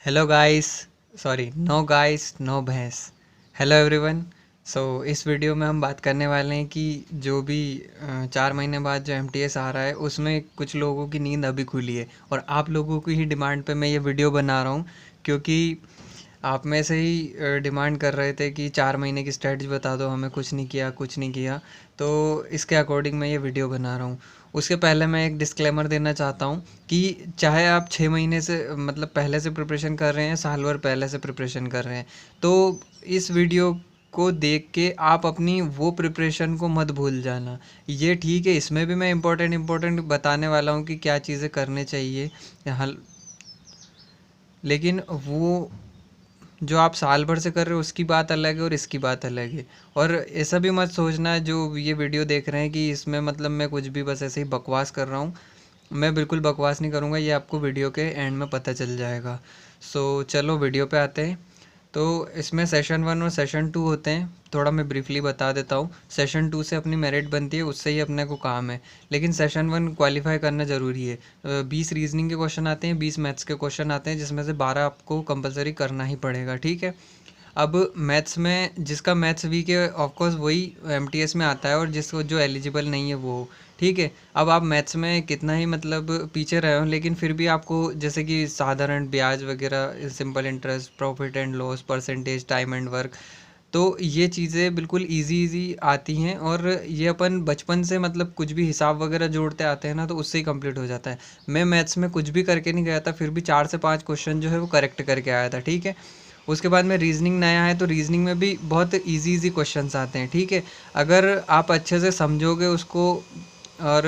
Hello guys. Sorry, no guys no भैंस। Hello everyone. So इस video में हम बात करने वाले हैं कि जो भी 4 महीने बाद जो एमटीएस आ रहा है उसमें कुछ लोगों की नींद अभी खुली है और आप लोगों की ही डिमांड पे मैं ये वीडियो बना रहा हूँ, क्योंकि आप में से ही डिमांड कर रहे थे कि 4 महीने की स्ट्रेटजी बता दो, हमें कुछ नहीं किया कुछ नहीं किया। तो इसके अकॉर्डिंग मैं ये वीडियो बना रहा हूँ। उसके पहले मैं एक डिस्क्लेमर देना चाहता हूँ कि चाहे आप 6 महीने से मतलब पहले से प्रिपरेशन कर रहे हैं, साल भर पहले से प्रिपरेशन कर रहे हैं, तो इस वीडियो को देख के आप अपनी वो प्रिपरेशन को मत भूल जाना। ये ठीक है, इसमें भी मैं इम्पोर्टेंट बताने वाला हूँ कि क्या चीज़ें करने चाहिए हल, लेकिन वो जो आप साल भर से कर रहे हो उसकी बात अलग है और इसकी बात अलग है। और ऐसा भी मत सोचना जो ये वीडियो देख रहे हैं कि इसमें मतलब मैं कुछ भी बस ऐसे ही बकवास कर रहा हूँ। मैं बिल्कुल बकवास नहीं करूँगा, ये आपको वीडियो के एंड में पता चल जाएगा। सो चलो वीडियो पे आते हैं। तो इसमें सेशन 1 और सेशन 2 होते हैं। थोड़ा मैं ब्रीफली बता देता हूँ। सेशन 2 से अपनी मेरिट बनती है, उससे ही अपने को काम है। लेकिन सेशन 1 क्वालिफाई करना ज़रूरी है। 20 रीजनिंग के क्वेश्चन आते हैं, 20 मैथ्स के क्वेश्चन आते हैं, जिसमें से 12 आपको कंपलसरी करना ही पड़ेगा, ठीक है। अब मैथ्स में जिसका मैथ्स वीक है ऑफकोर्स वही एमटीएस में आता है, और जिसको जो एलिजिबल नहीं है वो, ठीक है। अब आप मैथ्स में कितना ही मतलब पीछे रहे हो, लेकिन फिर भी आपको जैसे कि साधारण ब्याज वगैरह, simple interest, profit and loss, percentage, time and work, तो ये चीज़ें बिल्कुल इजी इजी आती हैं। और ये अपन बचपन से मतलब कुछ भी हिसाब वगैरह जोड़ते आते हैं ना, तो उससे ही कंप्लीट हो जाता है। मैं मैथ्स में कुछ भी करके नहीं गया था, फिर भी 4 से 5 क्वेश्चन जो है वो करेक्ट करके आया था, ठीक है। उसके बाद में रीजनिंग नया है, तो रीजनिंग में भी बहुत इजी इजी क्वेश्चंस आते हैं, ठीक है। अगर आप अच्छे से समझोगे उसको और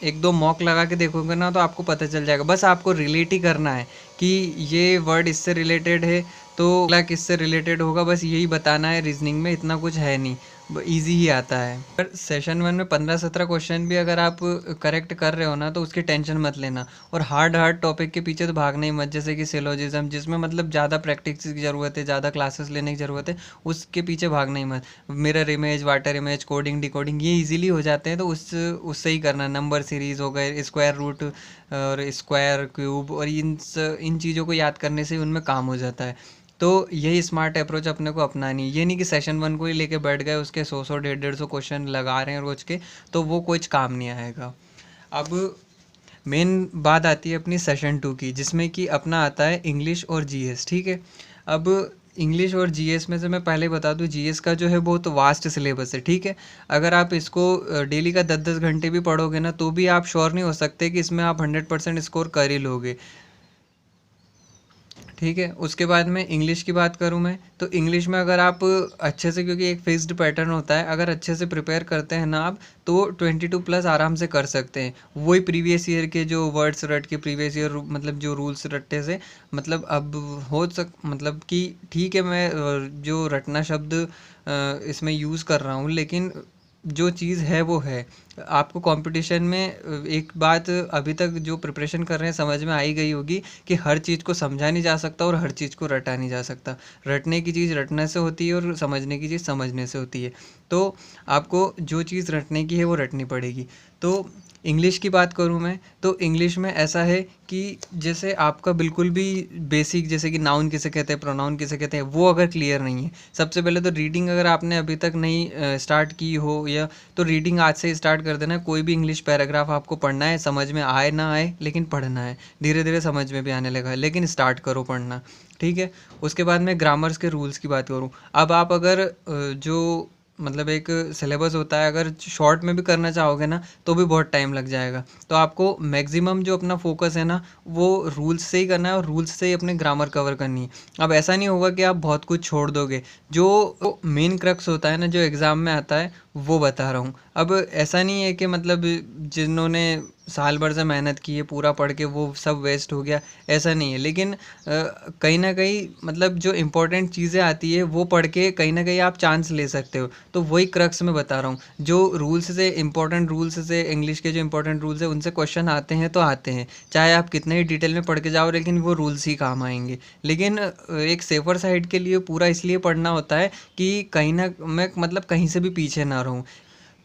एक दो मॉक लगा के देखोगे ना, तो आपको पता चल जाएगा। बस आपको रिलेट ही करना है कि ये वर्ड इससे रिलेटेड है तो अगला किससे रिलेटेड होगा, बस यही बताना है। रीजनिंग में इतना कुछ है नहीं, इजी ही आता है। पर सेशन 1 में 15-17 क्वेश्चन भी अगर आप करेक्ट कर रहे हो ना, तो उसकी टेंशन मत लेना। और हार्ड हार्ड टॉपिक के पीछे तो भागना ही मत, जैसे कि सिलोजिज्म, जिसमें मतलब ज़्यादा प्रैक्टिस की ज़रूरत है, ज़्यादा क्लासेस लेने की ज़रूरत है, उसके पीछे भागना ही मत। Mirror image, water image, coding, decoding, ये इजीली हो जाते हैं, तो उससे ही करना। नंबर सीरीज़ हो गए, स्क्वायर रूट और स्क्वायर क्यूब, और इन चीज़ों को याद करने से उनमें काम हो जाता है। तो यही स्मार्ट अप्रोच अपने को अपनानी है। ये नहीं कि सेशन 1 को ही लेके बैठ गए, उसके 100 150 क्वेश्चन लगा रहे हैं रोज के, तो वो कुछ काम नहीं आएगा। अब मेन बात आती है अपनी सेशन 2 की, जिसमें कि अपना आता है इंग्लिश और जीएस, ठीक है। अब इंग्लिश और जीएस में से मैं पहले बता दूं, जीएस का जो है बहुत वास्ट सिलेबस है, ठीक है। अगर आप इसको डेली का 10-10 घंटे भी पढ़ोगे ना, तो भी आप श्योर नहीं हो सकते कि इसमें आप 100% स्कोर कर ही लोगे, ठीक है। उसके बाद में इंग्लिश की बात करूँ मैं, तो इंग्लिश में अगर आप अच्छे से, क्योंकि एक फिक्स्ड पैटर्न होता है, अगर अच्छे से प्रिपेयर करते हैं ना आप, तो 22+ आराम से कर सकते हैं। वही प्रीवियस ईयर के जो वर्ड्स रट के, प्रीवियस ईयर मतलब जो रूल्स रट्टे से, मतलब अब मतलब कि ठीक है, मैं जो रटना शब्द इसमें यूज़ कर रहा हूँ, लेकिन जो चीज़ है वो है। आपको कंपटीशन में एक बात अभी तक जो प्रिपरेशन कर रहे हैं समझ में आई गई होगी कि हर चीज़ को समझा नहीं जा सकता और हर चीज़ को रटा नहीं जा सकता। रटने की चीज़ रटने से होती है और समझने की चीज़ समझने से होती है। तो आपको जो चीज़ रटने की है वो रटनी पड़ेगी। तो इंग्लिश की बात करूँ मैं, तो इंग्लिश में ऐसा है कि जैसे आपका बिल्कुल भी बेसिक, जैसे कि नाउन किसे कहते हैं, प्रोनाउन किसे कहते हैं, वो अगर क्लियर नहीं है, सबसे पहले तो रीडिंग अगर आपने अभी तक नहीं स्टार्ट की हो, या तो रीडिंग आज से ही स्टार्ट कर देना है। कोई भी इंग्लिश पैराग्राफ आपको पढ़ना है, समझ में आए ना आए, लेकिन पढ़ना है। धीरे धीरे समझ में भी आने लगा है, लेकिन स्टार्ट करो पढ़ना, ठीक है। उसके बाद मैं ग्रामर्स के रूल्स की बात करूँ। अब आप अगर जो मतलब एक सिलेबस होता है, अगर शॉर्ट में भी करना चाहोगे ना, तो भी बहुत टाइम लग जाएगा। तो आपको मैक्सिमम जो अपना फोकस है ना, वो रूल्स से ही करना है, और रूल्स से ही अपने ग्रामर कवर करनी है। अब ऐसा नहीं होगा कि आप बहुत कुछ छोड़ दोगे। जो मेन क्रक्स होता है ना, जो एग्ज़ाम में आता है, वो बता रहा हूँ। अब ऐसा नहीं है कि मतलब जिन्होंने साल भर से मेहनत की है पूरा पढ़ के वो सब वेस्ट हो गया, ऐसा नहीं है। लेकिन कहीं ना कहीं मतलब जो इम्पोर्टेंट चीज़ें आती है वो पढ़ के कहीं ना कहीं आप चांस ले सकते हो। तो वही क्रक्स मैं बता रहा हूँ। जो रूल्स से इंपॉर्टेंट रूल्स से, इंग्लिश के जो इंपॉर्टेंट रूल्स है उनसे क्वेश्चन आते हैं तो आते हैं, चाहे आप कितने ही डिटेल में पढ़ के जाओ, लेकिन वो रूल्स ही काम आएंगे। लेकिन एक सेफर साइड के लिए पूरा इसलिए पढ़ना होता है कि कहीं ना मैं मतलब कहीं से भी पीछे ना रहूँ।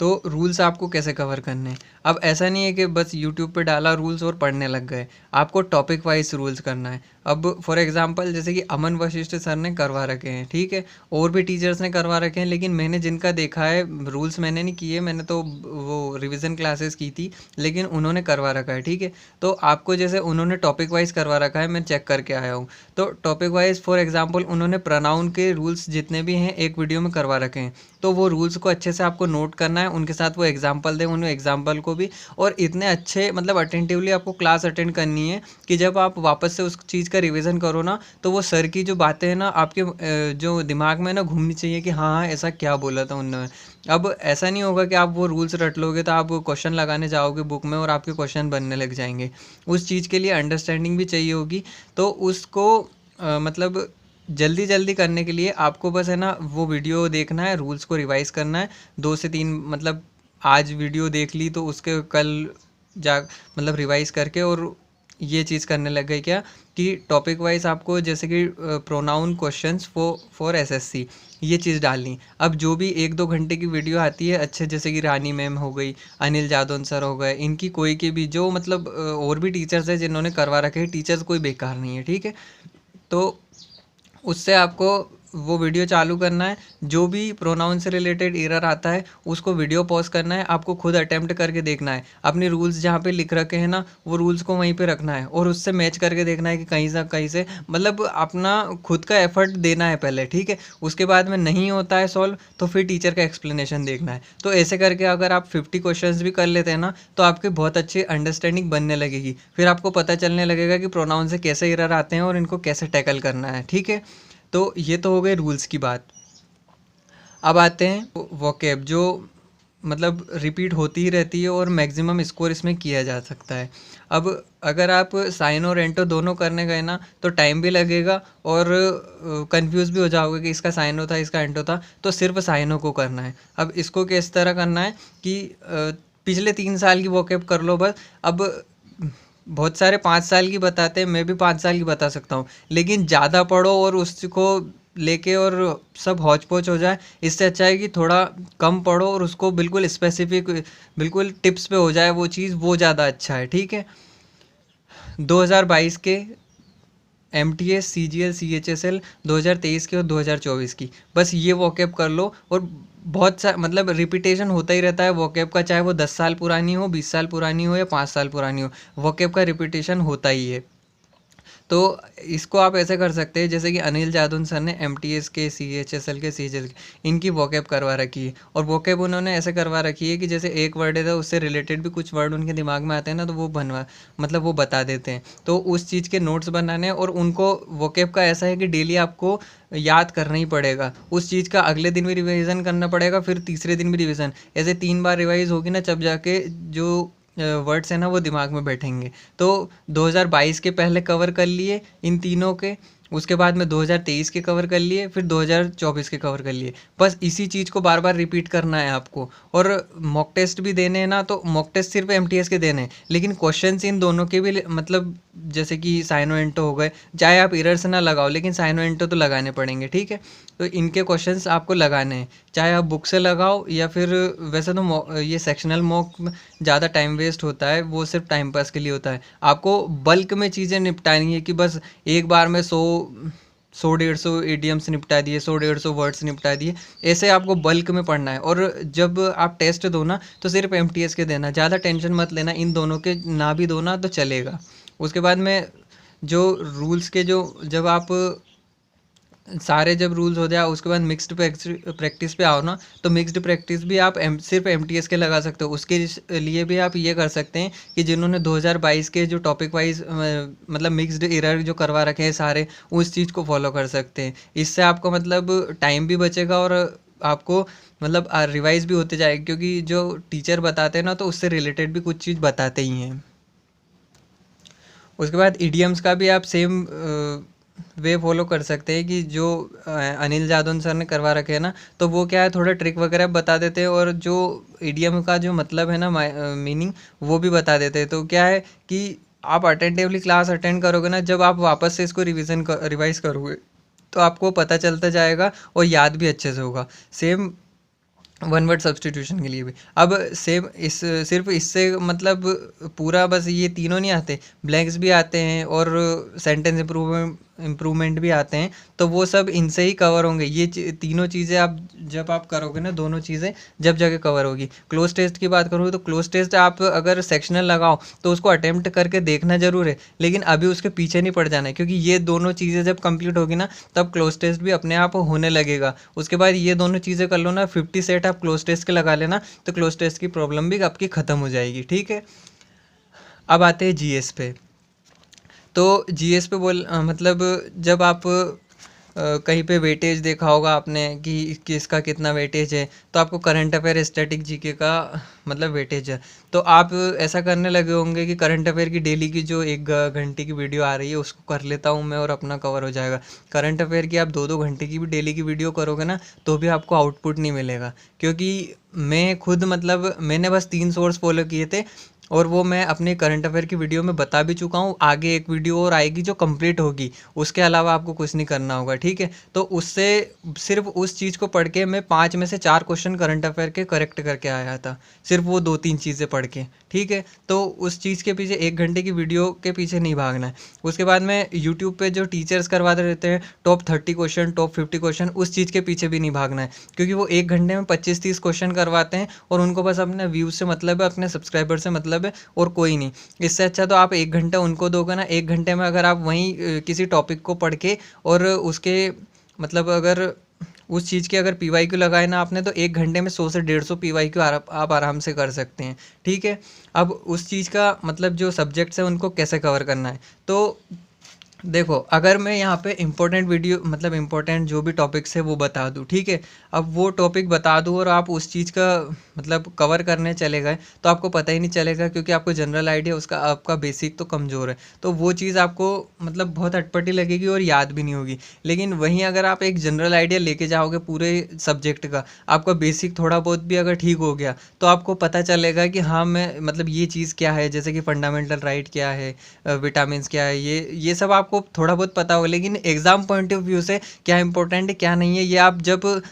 तो रूल्स आपको कैसे कवर करने हैं। अब ऐसा नहीं है कि बस यूट्यूब पे डाला रूल्स और पढ़ने लग गए, आपको टॉपिक वाइज रूल्स करना है। अब फॉर एग्जांपल जैसे कि अमन वशिष्ठ सर ने करवा रखे हैं, ठीक है, और भी टीचर्स ने करवा रखे हैं, लेकिन मैंने जिनका देखा है, रूल्स मैंने नहीं किए, मैंने तो वो रिवीजन क्लासेस की थी, लेकिन उन्होंने करवा रखा है, ठीक है। तो आपको जैसे उन्होंने टॉपिक वाइज करवा रखा है, मैं चेक करके आया हूँ। तो टॉपिक वाइज फॉर एग्जांपल उन्होंने प्रोनाउन के रूल्स जितने भी हैं एक वीडियो में करवा रखे हैं, तो वो रूल्स को अच्छे से आपको नोट करना है, उनके साथ वो एग्जाम्पल दें, उन एग्जाम्पल को भी, और इतने अच्छे मतलब अटेंटिवली आपको क्लास अटेंड करनी है कि जब आप वापस से उस चीज़ का रिवीजन करो ना, तो वो सर की जो बातें हैं ना आपके जो दिमाग में ना घूमनी चाहिए कि हाँ हाँ ऐसा क्या बोला था उन्होंने। अब ऐसा नहीं होगा कि आप वो रूल्स रट लोगे तो आप क्वेश्चन लगाने जाओगे बुक में और आपके क्वेश्चन बनने लग जाएंगे। उस चीज़ के लिए अंडरस्टैंडिंग भी चाहिए होगी, तो उसको मतलब जल्दी जल्दी करने के लिए आपको बस है ना वो वीडियो देखना है, रूल्स को रिवाइज करना है 2 से 3, मतलब आज वीडियो देख ली तो उसके कल जा मतलब रिवाइज करके, और ये चीज़ करने लग गई क्या कि टॉपिक वाइज आपको जैसे कि प्रोनाउन क्वेश्चंस फॉर एसएससी ये चीज़ डालनी। अब जो भी 1-2 घंटे की वीडियो आती है अच्छे, जैसे कि रानी मैम हो गई, अनिल जादौन सर हो गए, इनकी कोई की भी जो मतलब और भी टीचर्स हैं जिन्होंने करवा रखे हैं, टीचर्स कोई बेकार नहीं है, ठीक है। तो उससे आपको वो वीडियो चालू करना है, जो भी प्रोनाउन से रिलेटेड एरर आता है उसको वीडियो पॉज करना है, आपको खुद अटेम्प्ट करके देखना है, अपने रूल्स जहाँ पे लिख रखे हैं ना वो रूल्स को वहीं पे रखना है, और उससे मैच करके देखना है कि कहीं से मतलब अपना खुद का एफर्ट देना है पहले, ठीक है। उसके बाद में नहीं होता है सॉल्व तो फिर टीचर का एक्सप्लेनेशन देखना है। तो ऐसे करके अगर आप 50 क्वेश्चंस भी कर लेते हैं ना तो आपकी बहुत अच्छी अंडरस्टैंडिंग बनने लगेगी, फिर आपको पता चलने लगेगा कि प्रोनाउन से कैसे एरर आते हैं और इनको कैसे टैकल करना है, ठीक है। तो ये तो हो गए रूल्स की बात। अब आते हैं वोकैब, जो मतलब रिपीट होती ही रहती है और मैक्सिमम स्कोर इसमें किया जा सकता है। अब अगर आप साइन और एंटो दोनों करने गए ना तो टाइम भी लगेगा और कंफ्यूज भी हो जाओगे कि इसका साइनो था इसका एंटो था, तो सिर्फ साइनो को करना है। अब इसको किस तरह करना है कि पिछले 3 साल की वोकैब कर लो बस। अब बहुत सारे 5 साल की बताते हैं, मैं भी 5 साल की बता सकता हूँ, लेकिन ज़्यादा पढ़ो और उसको लेके और सब हौच पौच हो जाए, इससे अच्छा है कि थोड़ा कम पढ़ो और उसको बिल्कुल स्पेसिफिक बिल्कुल टिप्स पे हो जाए वो चीज़, वो ज़्यादा अच्छा है, ठीक है। 2022 के MTS CGL CHSL 2023 की और 2024 की बस ये वॉकअप कर लो, और बहुत सा मतलब रिपीटेशन होता ही रहता है वॉकअप का, चाहे वो 10 साल पुरानी हो, 20 साल पुरानी हो या 5 साल पुरानी हो, वॉकअप का रिपीटेशन होता ही है। तो इसको आप ऐसे कर सकते हैं जैसे कि अनिल जादौन सर ने MTS के CHSL के CGL के इनकी वोकैब करवा रखी है, और वोकैब उन्होंने ऐसे करवा रखी है कि जैसे एक वर्ड है तो उससे रिलेटेड भी कुछ वर्ड उनके दिमाग में आते हैं ना, तो वो बनवा मतलब वो बता देते हैं, तो उस चीज़ के नोट्स बनाने हैं। और उनको वोकैब का ऐसा है कि डेली आपको याद करना ही पड़ेगा उस चीज़ का, अगले दिन भी रिवीजन करना पड़ेगा, फिर तीसरे दिन भी रिवीजन, ऐसे 3 बार रिवाइज होगी ना तब जाके जो वर्ड्स हैं ना वो दिमाग में बैठेंगे। तो 2022 के पहले कवर कर लिए इन तीनों के, उसके बाद में 2023 के कवर कर लिए, फिर 2024 के कवर कर लिए। बस इसी चीज़ को बार बार रिपीट करना है आपको। और मॉक टेस्ट भी देने हैं ना, तो मॉक टेस्ट सिर्फ MTS के देने हैं, लेकिन क्वेश्चंस इन दोनों के भी मतलब जैसे कि साइनो एंटो हो गए, चाहे आप एरर्स ना लगाओ लेकिन साइनो एंटो तो लगाने पड़ेंगे, ठीक है। तो इनके क्वेश्चंस आपको लगाने हैं, चाहे आप बुक से लगाओ या फिर वैसे तो ये सेक्शनल मॉक ज़्यादा टाइम वेस्ट होता है, वो सिर्फ टाइम पास के लिए होता है। आपको बल्क में चीज़ें निपटानी है कि बस एक बार में 100-150 इडियम्स निपटा दिए, 100-150 वर्ड्स निपटा दिए, ऐसे आपको बल्क में पढ़ना है। और जब आप टेस्ट दो ना तो सिर्फ MTS के देना, ज़्यादा टेंशन मत लेना, इन दोनों के ना भी दो ना तो चलेगा। उसके बाद में जो रूल्स के जो जब आप सारे जब रूल्स हो जाए उसके बाद मिक्स्ड प्रैक्टिस पे आओ ना, तो मिक्स्ड प्रैक्टिस भी आप सिर्फ MTS के लगा सकते हो। उसके लिए भी आप ये कर सकते हैं कि जिन्होंने 2022 के जो टॉपिक वाइज मतलब मिक्स्ड एरर जो करवा रखे हैं सारे, उस चीज़ को फॉलो कर सकते हैं। इससे आपको मतलब टाइम भी बचेगा और आपको मतलब रिवाइज भी होते जाएगा, क्योंकि जो टीचर बताते हैं ना तो उससे रिलेटेड भी कुछ चीज़ बताते ही हैं। उसके बाद इडियम्स का भी आप सेम वे फॉलो कर सकते हैं कि जो अनिल जादौन सर ने करवा रखे हैं ना, तो वो क्या है थोड़ा ट्रिक वगैरह बता देते हैं, और जो इडियम का जो मतलब है ना मीनिंग वो भी बता देते हैं। तो क्या है कि आप अटेंटिवली क्लास अटेंड करोगे ना, जब आप वापस से इसको रिवाइज करोगे तो आपको पता चलता जाएगा और याद भी अच्छे से होगा। सेम वन वर्ड सब्स्टिट्यूशन के लिए भी। अब सेम इस सिर्फ इससे मतलब पूरा बस ये तीनों नहीं आते, ब्लैंक्स भी आते हैं और सेंटेंस इम्प्रूवमेंट भी आते हैं, तो वो सब इनसे ही कवर होंगे। ये तीनों चीज़ें आप जब आप करोगे ना, दोनों चीज़ें जब जगह कवर होगी। क्लोज टेस्ट की बात करोगे तो क्लोज टेस्ट आप अगर सेक्शनल लगाओ तो उसको अटेम्प्ट करके देखना जरूर है, लेकिन अभी उसके पीछे नहीं पड़ जाना है, क्योंकि ये दोनों चीज़ें जब कंप्लीट होगी ना तब क्लोज टेस्ट भी अपने आप होने लगेगा। उसके बाद ये दोनों चीज़ें कर लो ना, 50 सेट आप क्लोज टेस्ट के लगा लेना, तो क्लोज टेस्ट की प्रॉब्लम भी आपकी ख़त्म हो जाएगी। ठीक है, अब आते हैं जीएस पे। तो जीएस पे मतलब जब आप कहीं पे वेटेज देखा होगा आपने कि किसका कितना वेटेज है, तो आपको करंट अफेयर स्टैटिक जीके का मतलब वेटेज है। तो आप ऐसा करने लगे होंगे कि करंट अफेयर की डेली की जो 1 घंटे की वीडियो आ रही है उसको कर लेता हूँ मैं और अपना कवर हो जाएगा। करंट अफेयर की आप 2-2 घंटे की भी डेली की वीडियो करोगे ना तो भी आपको आउटपुट नहीं मिलेगा, क्योंकि मैं खुद मतलब मैंने बस 3 सोर्स फॉलो किए थे और वो मैं अपने करंट अफेयर की वीडियो में बता भी चुका हूँ। आगे एक वीडियो और आएगी जो कंप्लीट होगी, उसके अलावा आपको कुछ नहीं करना होगा। ठीक है, तो उससे सिर्फ उस चीज़ को पढ़ के मैं 5 में से 4 क्वेश्चन करंट अफेयर के करेक्ट करके आया था, सिर्फ वो 2-3 चीज़ें पढ़ के। ठीक है, तो उस चीज़ के पीछे 1 घंटे की वीडियो के पीछे नहीं भागना है। उसके बाद में यूट्यूब पे जो टीचर्स करवाते रहते हैं टॉप 30 क्वेश्चन, टॉप 50 क्वेश्चन, उस चीज़ के पीछे भी नहीं भागना है, क्योंकि वो 1 घंटे में 25-30 क्वेश्चन करवाते हैं और उनको बस अपने व्यूज़ से मतलब है, अपने सब्सक्राइबर से मतलब है और कोई नहीं। इससे अच्छा तो आप 1 घंटा उनको दोगे ना, 1 घंटे में अगर आप वहीं किसी टॉपिक को पढ़ के और उसके मतलब अगर उस चीज़ के अगर पीवाईक्यू लगाए ना आपने, तो 1 घंटे में 100 से 150 पीवाईक्यू आप आराम से कर सकते हैं। ठीक है, अब उस चीज़ का मतलब जो सब्जेक्ट्स है उनको कैसे कवर करना है, तो देखो अगर मैं यहाँ पे इम्पोर्टेंट वीडियो मतलब इम्पोर्टेंट जो भी टॉपिक्स है वो बता दूँ, ठीक है, अब वो टॉपिक बता दूँ और आप उस चीज़ का मतलब कवर करने चले गए तो आपको पता ही नहीं चलेगा, क्योंकि आपको जनरल आइडिया उसका, आपका बेसिक तो कमज़ोर है, तो वो चीज़ आपको मतलब बहुत अटपटी लगेगी और याद भी नहीं होगी। लेकिन वहीं अगर आप एक जनरल आइडिया लेके जाओगे पूरे सब्जेक्ट का, आपका बेसिक थोड़ा बहुत भी अगर ठीक हो गया तो आपको पता चलेगा कि हाँ मैं मतलब ये चीज़ क्या है, जैसे कि फंडामेंटल राइट क्या है, विटामिन क्या है, ये सब आपको थोड़ा बहुत पता होगा। लेकिन एग्ज़ाम पॉइंट ऑफ व्यू से क्या इंपॉर्टेंट है क्या नहीं है, ये आप जब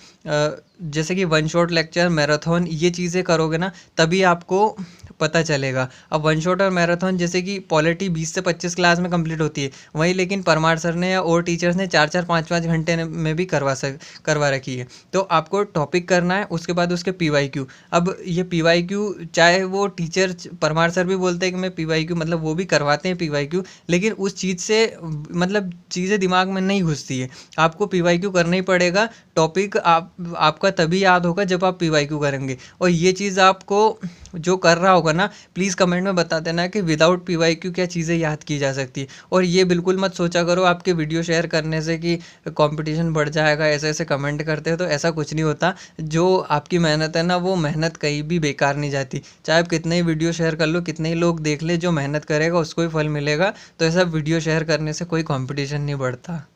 जैसे कि वन शॉट लेक्चर, मैराथन, ये चीज़ें करोगे ना तभी आपको पता चलेगा। अब वन शॉट और मैराथन जैसे कि पॉलिटी 20 से 25 क्लास में कंप्लीट होती है, वहीं लेकिन परमार सर ने या और टीचर्स ने 4-4 5-5 घंटे में भी करवा रखी है। तो आपको टॉपिक करना है, उसके बाद उसके पीवाईक्यू। अब ये पीवाईक्यू चाहे वो टीचर परमार सर भी बोलते हैं कि मैं पीवाईक्यू मतलब वो भी करवाते हैं पीवाईक्यू, लेकिन उस चीज़ से मतलब चीज़ें दिमाग में नहीं घुसती है। आपको पीवाईक्यू करना ही पड़ेगा। टॉपिक आपका तभी याद होगा जब आप पीवाईक्यू करेंगे। और ये चीज़ आपको जो कर रहा होगा ना, प्लीज़ कमेंट में बता देना कि विदाउट पीवाईक्यू क्या चीज़ें याद की जा सकती है। और ये बिल्कुल मत सोचा करो आपके वीडियो शेयर करने से कि कंपटीशन बढ़ जाएगा, ऐसे ऐसे कमेंट करते हो, तो ऐसा कुछ नहीं होता। जो आपकी मेहनत है ना, वो मेहनत कहीं भी बेकार नहीं जाती। चाहे आप कितने ही वीडियो शेयर कर लो, कितने ही लोग देख ले, जो मेहनत करेगा उसको ही फल मिलेगा। तो ऐसा वीडियो शेयर करने से कोई कंपटीशन नहीं बढ़ता,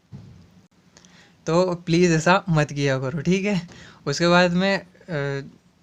तो प्लीज़ ऐसा मत किया करो। ठीक है, उसके बाद मैं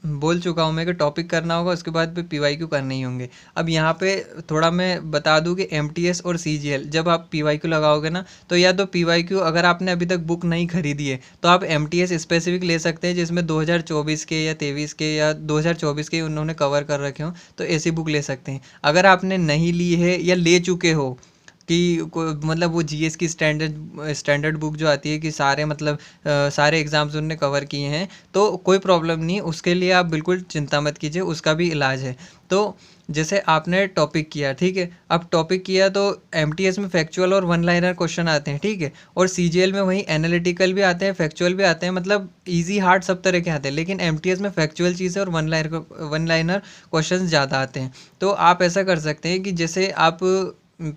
बोल चुका हूँ मैं कि टॉपिक करना होगा, उसके बाद पे पीवाईक्यू करने ही होंगे। अब यहाँ पे थोड़ा मैं बता दूँ कि एमटीएस और सीजीएल जब आप पीवाईक्यू लगाओगे ना, तो या तो पीवाईक्यू अगर आपने अभी तक बुक नहीं खरीदी है तो आप एमटीएस स्पेसिफिक ले सकते हैं, जिसमें 2024 के या 23 के या 2024 के उन्होंने कवर कर रखे हों, तो ऐसी बुक ले सकते हैं। अगर आपने नहीं ली है या ले चुके हो कि मतलब वो जीएस की स्टैंडर्ड बुक जो आती है कि सारे मतलब सारे एग्ज़ाम्स उनने कवर किए हैं, तो कोई प्रॉब्लम नहीं, उसके लिए आप बिल्कुल चिंता मत कीजिए, उसका भी इलाज है। तो जैसे आपने टॉपिक किया, ठीक है, अब टॉपिक किया तो एमटीएस में फैक्चुअल और वन लाइनर क्वेश्चन आते हैं, ठीक है, और सीजीएल में वही एनालिटिकल भी आते हैं, फैक्चुअल भी आते हैं, मतलब इजी हार्ड सब तरह के आते हैं। लेकिन एमटीएस में फैक्चुअल चीज़ें और वन लाइनर क्वेश्चन ज़्यादा आते हैं। तो आप ऐसा कर सकते हैं कि जैसे आप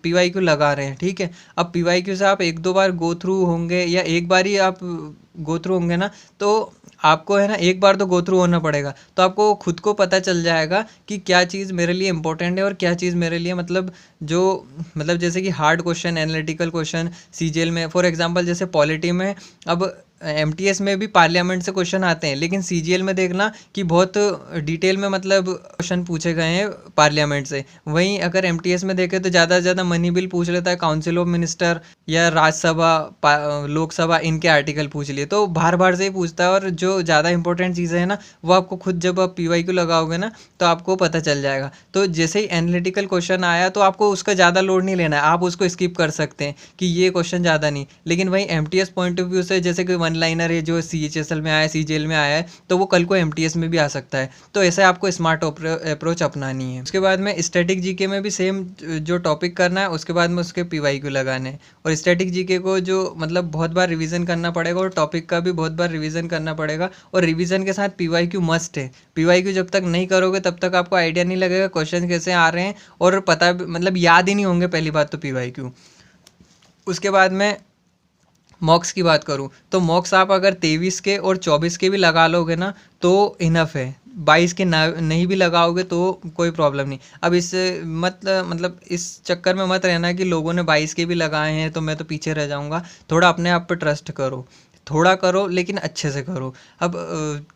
पीवाईक्यू लगा रहे हैं, ठीक है, अब पीवाईक्यू से आप 1-2 बार गो थ्रू होंगे या एक बार ही आप गो थ्रू होंगे ना, तो आपको है ना एक बार तो गो थ्रू होना पड़ेगा, तो आपको खुद को पता चल जाएगा कि क्या चीज़ मेरे लिए इंपॉर्टेंट है और क्या चीज़ मेरे लिए मतलब जो मतलब जैसे कि hard question, analytical question CGL में फॉर एग्जांपल, जैसे पॉलिटी में अब एमटीएस में भी पार्लियामेंट से क्वेश्चन आते हैं, लेकिन सीजीएल में देखना कि बहुत डिटेल में मतलब क्वेश्चन पूछे गए हैं पार्लियामेंट से। वहीं अगर एमटीएस में देखें तो ज़्यादा से ज़्यादा मनी बिल पूछ लेता है, काउंसिल ऑफ मिनिस्टर या राज्यसभा लोकसभा इनके आर्टिकल पूछ लिए, तो बार बार से ही पूछता है। और जो ज़्यादा इंपॉर्टेंट चीज़ें हैं ना, वो आपको खुद जब आप पीवाईक्यू लगाओगे ना तो आपको पता चल जाएगा। तो जैसे ही एनालिटिकल क्वेश्चन आया तो आपको उसका ज़्यादा लोड नहीं लेना है, आप उसको स्किप कर सकते हैं कि ये क्वेश्चन ज़्यादा नहीं। लेकिन वहीं एमटीएस पॉइंट ऑफ व्यू से जैसे कि वन लाइनर है जो सीएचएसएल में आया है, सीजीएल में आया है, तो वो कल को एमटीएस में भी आ सकता है। तो ऐसे आपको स्मार्ट अप्रोच अपनानी है। उसके बाद में स्टैटिक जीके में भी सेम जो टॉपिक करना है, उसके बाद में उसके पीवाईक्यू लगाने हैं। और स्टैटिक जीके को जो मतलब बहुत बार रिवीजन करना पड़ेगा, और टॉपिक का भी बहुत बार रिवीजन करना पड़ेगा। और रिवीजन के साथ पीवाईक्यू मस्ट है। पीवाईक्यू जब तक नहीं करोगे तब तक आपको आइडिया नहीं लगेगा क्वेश्चन कैसे आ रहे हैं, और पता मतलब याद ही नहीं होंगे पहली बात तो पीवाईक्यू। उसके बाद में मॉक्स की बात करूँ तो मॉक्स आप अगर 23 के और 24 के भी लगा लोगे ना तो इनफ है। 22 के ना नहीं भी लगाओगे तो कोई प्रॉब्लम नहीं। अब इस मतलब इस चक्कर में मत रहना कि लोगों ने 22 के भी लगाए हैं तो मैं तो पीछे रह जाऊंगा। थोड़ा अपने आप पे ट्रस्ट करो, थोड़ा करो लेकिन अच्छे से करो। अब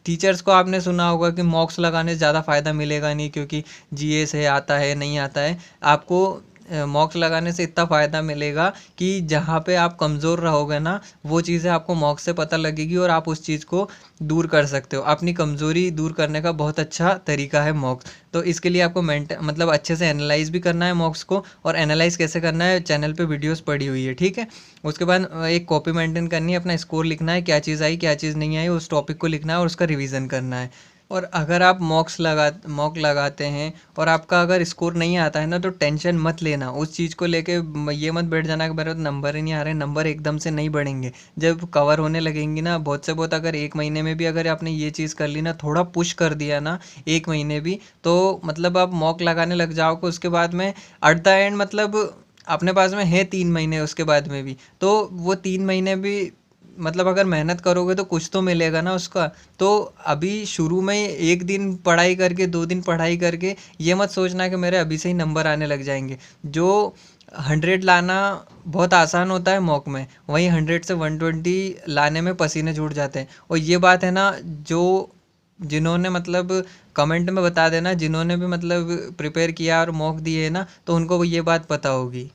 टीचर्स को आपने सुना होगा कि मॉक्स लगाने से ज़्यादा फ़ायदा मिलेगा नहीं, क्योंकि जीए से आता है नहीं आता है। आपको मॉक्स लगाने से इतना फ़ायदा मिलेगा कि जहाँ पे आप कमज़ोर रहोगे ना, वो चीज़ें आपको मॉक्स से पता लगेगी और आप उस चीज़ को दूर कर सकते हो। अपनी कमज़ोरी दूर करने का बहुत अच्छा तरीका है मॉक्स। तो इसके लिए आपको मतलब अच्छे से एनालाइज भी करना है मॉक्स को, और एनालाइज कैसे करना है चैनल पे वीडियोस पड़ी हुई है, ठीक है। उसके बाद एक कॉपी मेंटेन करनी है, अपना स्कोर लिखना है, क्या चीज़ आई क्या चीज़ नहीं आई, उस टॉपिक को लिखना है और उसका रिवीजन करना है। और अगर आप मॉक लगाते हैं और आपका अगर स्कोर नहीं आता है ना, तो टेंशन मत लेना उस चीज़ को लेके। ये मत बैठ जाना कि मेरे तो नंबर ही नहीं आ रहे। नंबर एकदम से नहीं बढ़ेंगे, जब कवर होने लगेंगी ना बहुत से बहुत, अगर एक महीने में भी अगर आपने ये चीज़ कर ली ना, थोड़ा पुश कर दिया ना एक महीने भी, तो मतलब आप मॉक लगाने लग जाओगे। उसके बाद में एट द एंड मतलब अपने पास में है 3 महीने उसके बाद में भी, तो वो 3 महीने भी मतलब अगर मेहनत करोगे तो कुछ तो मिलेगा ना उसका। तो अभी शुरू में एक दिन पढ़ाई करके 2 दिन पढ़ाई करके ये मत सोचना कि मेरे अभी से ही नंबर आने लग जाएंगे। जो 100 लाना बहुत आसान होता है मॉक में, वहीं 100 से 120 लाने में पसीने छूट जाते हैं। और ये बात है ना, जो जिन्होंने मतलब कमेंट में बता देना, जिन्होंने भी मतलब प्रिपेयर किया और मॉक दिए है ना, तो उनको वो ये बात पता होगी।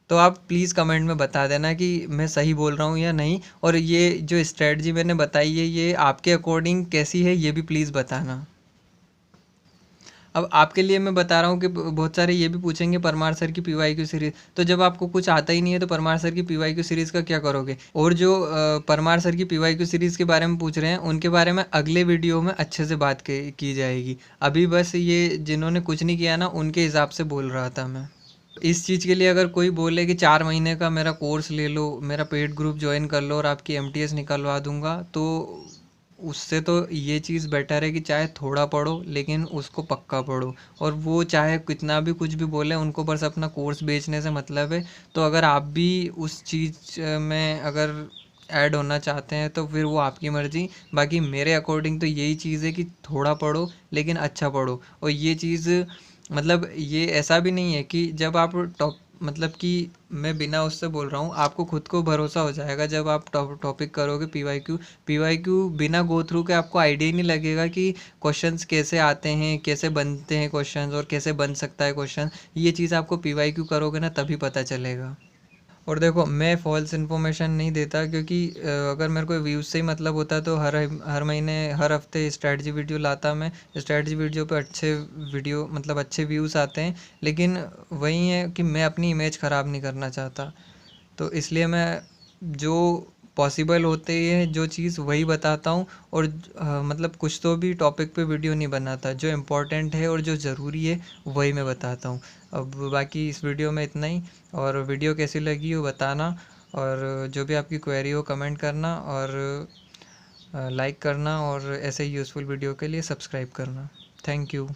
तो आप प्लीज़ कमेंट में बता देना कि मैं सही बोल रहा हूँ या नहीं, और ये जो स्ट्रेटजी मैंने बताई है ये आपके अकॉर्डिंग कैसी है ये भी प्लीज़ बताना। अब आपके लिए मैं बता रहा हूँ कि बहुत सारे ये भी पूछेंगे परमार सर की पीवाईक्यू सीरीज़, तो जब आपको कुछ आता ही नहीं है तो परमार सर की पीवाईक्यू सीरीज़ का क्या करोगे। और जो परमार सर की पीवाईक्यू सीरीज़ के बारे में पूछ रहे हैं उनके बारे में अगले वीडियो में अच्छे से बात की जाएगी। अभी बस ये जिन्होंने कुछ नहीं किया ना उनके हिसाब से बोल रहा था मैं। इस चीज़ के लिए अगर कोई बोले कि 4 महीने का मेरा कोर्स ले लो, मेरा पेड ग्रुप ज्वाइन कर लो और आपकी एमटीएस निकलवा दूंगा, तो उससे तो ये चीज़ बेटर है कि चाहे थोड़ा पढ़ो लेकिन उसको पक्का पढ़ो। और वो चाहे कितना भी कुछ भी बोले, उनको बस अपना कोर्स बेचने से मतलब है। तो अगर आप भी उस चीज़ में अगर ऐड होना चाहते हैं तो फिर वो आपकी मर्ज़ी। बाकी मेरे अकॉर्डिंग तो यही चीज़ है कि थोड़ा पढ़ो लेकिन अच्छा पढ़ो। और ये चीज़ मतलब ये ऐसा भी नहीं है कि जब आप मतलब कि मैं बिना उससे बोल रहा हूँ, आपको खुद को भरोसा हो जाएगा जब आप टॉपिक करोगे पीवाईक्यू बिना गो थ्रू के आपको आइडिया ही नहीं लगेगा कि क्वेश्चंस कैसे आते हैं, कैसे बनते हैं क्वेश्चंस, और कैसे बन सकता है क्वेश्चन। ये चीज़ आपको पीवाईक्यू करोगे ना तभी पता चलेगा। और देखो मैं फॉल्स इन्फॉर्मेशन नहीं देता, क्योंकि अगर मेरे को व्यूज़ से ही मतलब होता तो हर महीने हर हफ्ते स्ट्रैटेजी वीडियो लाता मैं। स्ट्रैटेजी वीडियो पे अच्छे वीडियो मतलब अच्छे व्यूज़ आते हैं, लेकिन वही है कि मैं अपनी इमेज ख़राब नहीं करना चाहता। तो इसलिए मैं जो पॉसिबल होते हैं जो चीज़ वही बताता हूँ। और मतलब कुछ तो भी टॉपिक पे वीडियो नहीं बनाता, जो इम्पोर्टेंट है और जो ज़रूरी है वही मैं बताता हूँ। अब बाकी इस वीडियो में इतना ही, और वीडियो कैसी लगी हो बताना, और जो भी आपकी क्वेरी हो कमेंट करना, और लाइक करना, और ऐसे यूज़फुल वीडियो के लिए सब्सक्राइब करना। Thank you.